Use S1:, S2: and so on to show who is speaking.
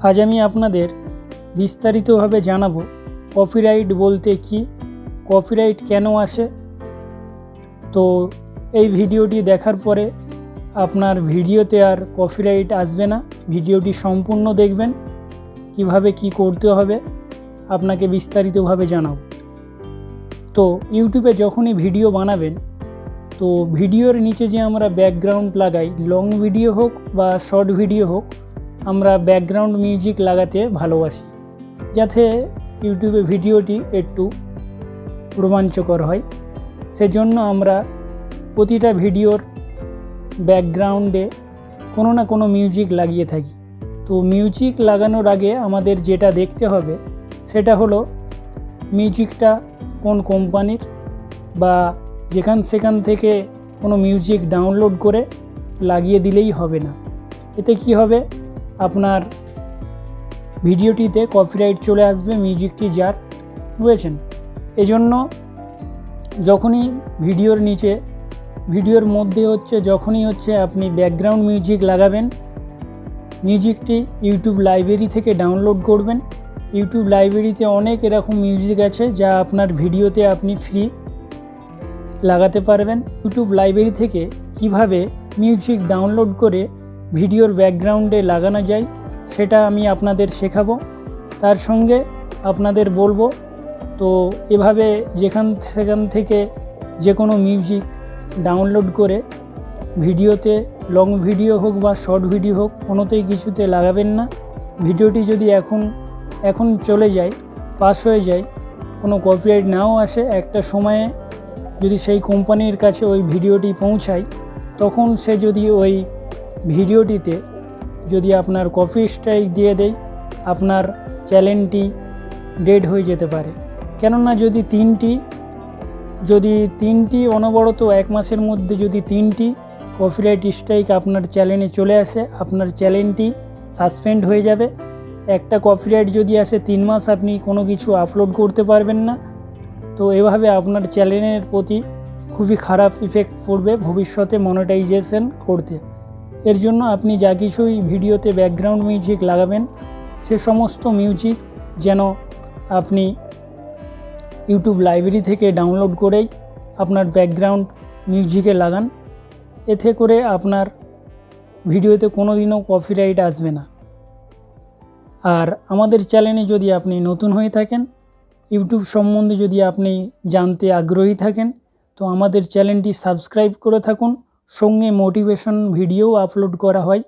S1: আজ আমি আপনাদের বিস্তারিতভাবে জানাবো কপিরাইট বলতে কি, কপিরাইট কেন আসে। তো এই ভিডিওটি দেখার পরে আপনার ভিডিওতে আর কপিরাইট আসবে না। ভিডিওটি সম্পূর্ণ দেখবেন, কিভাবে কি করতে হবে আপনাকে বিস্তারিতভাবে জানাবো। তো ইউটিউবে যখনই ভিডিও বানাবেন, তো ভিডিওর নিচে যে আমরা ব্যাকগ্রাউন্ড লাগাই, লং ভিডিও হোক বা শর্ট ভিডিও হোক, আমরা ব্যাকগ্রাউন্ড মিউজিক লাগাতে ভালোবাসি, যাতে ইউটিউবে ভিডিওটি একটু রোমাঞ্চকর হয়। সেজন্য আমরা প্রতিটা ভিডিওর ব্যাকগ্রাউন্ডে কোনো না কোনো মিউজিক লাগিয়ে থাকি। তো মিউজিক লাগানোর আগে আমাদের যেটা দেখতে হবে সেটা হলো মিউজিকটা কোন কোম্পানির, বা সেখান থেকে কোনো মিউজিক ডাউনলোড করে লাগিয়ে দিলেই হবে না। এতে কি হবে, আপনার ভিডিওটিতে কপিরাইট চলে আসবে মিউজিকটি যার, বুঝেছেন। এজন্য যখনই ভিডিওর মধ্যে যখনই আপনি ব্যাকগ্রাউন্ড মিউজিক লাগাবেন, মিউজিকটি ইউটিউব লাইব্রেরি থেকে ডাউনলোড করবেন। ইউটিউব লাইব্রেরিতে অনেক এরকম মিউজিক আছে যা আপনার ভিডিওতে আপনি ফ্রি লাগাতে পারবেন। ইউটিউব লাইব্রেরি থেকে কিভাবে মিউজিক ডাউনলোড করে ভিডিওর ব্যাকগ্রাউন্ডে লাগানো যায় সেটা আমি আপনাদের শেখাবো, তার সঙ্গে আপনাদের বলবো। তো এভাবে সেখান থেকে যে কোনো মিউজিক ডাউনলোড করে ভিডিওতে, লং ভিডিও হোক বা শর্ট ভিডিও হোক, কোনোতেই কিছুতে লাগাবেন না। ভিডিওটি যদি এখন চলে যায়, পাস হয়ে যায়, কোনো কপিরাইট নাও আসে, একটা সময়ে যদি সেই কোম্পানির কাছে ওই ভিডিওটি পৌঁছায়, তখন সে যদি ওই ভিডিওটিতে যদি আপনার কপি স্ট্রাইক দিয়ে দেয়, আপনার চ্যানেলটি ডেড হয়ে যেতে পারে। কেননা যদি তিনটি অনবরত এক মাসের মধ্যে যদি 3টি কপিরাইট স্ট্রাইক আপনার চ্যানেলে চলে আসে, আপনার চ্যানেলটি সাসপেন্ড হয়ে যাবে। একটা কপিরাইট যদি আসে 3 মাস আপনি কোনো কিছু আপলোড করতে পারবেন না। তো এভাবে আপনার চ্যানেলের প্রতি খুবই খারাপ ইফেক্ট পড়বে ভবিষ্যতে মনিটাইজেশন করতে। এর জন্য আপনি যা কিছুই ভিডিওতে ব্যাকগ্রাউন্ড মিউজিক লাগাবেন, সে সমস্ত মিউজিক যেন আপনি ইউটিউব লাইব্রেরি থেকে ডাউনলোড করেই আপনার ব্যাকগ্রাউন্ড মিউজিকে লাগান। এতে করে আপনার ভিডিওতে কোনো দিনও কপিরাইট আসবে না। আর আমাদের চ্যানেলে যদি আপনি নতুন হয়ে থাকেন, ইউটিউব সম্বন্ধে যদি আপনি জানতে আগ্রহী থাকেন, তো আমাদের চ্যানেলটি সাবস্ক্রাইব করে থাকুন। সঙ্গে মোটিভেশন ভিডিও আপলোড করা হয়।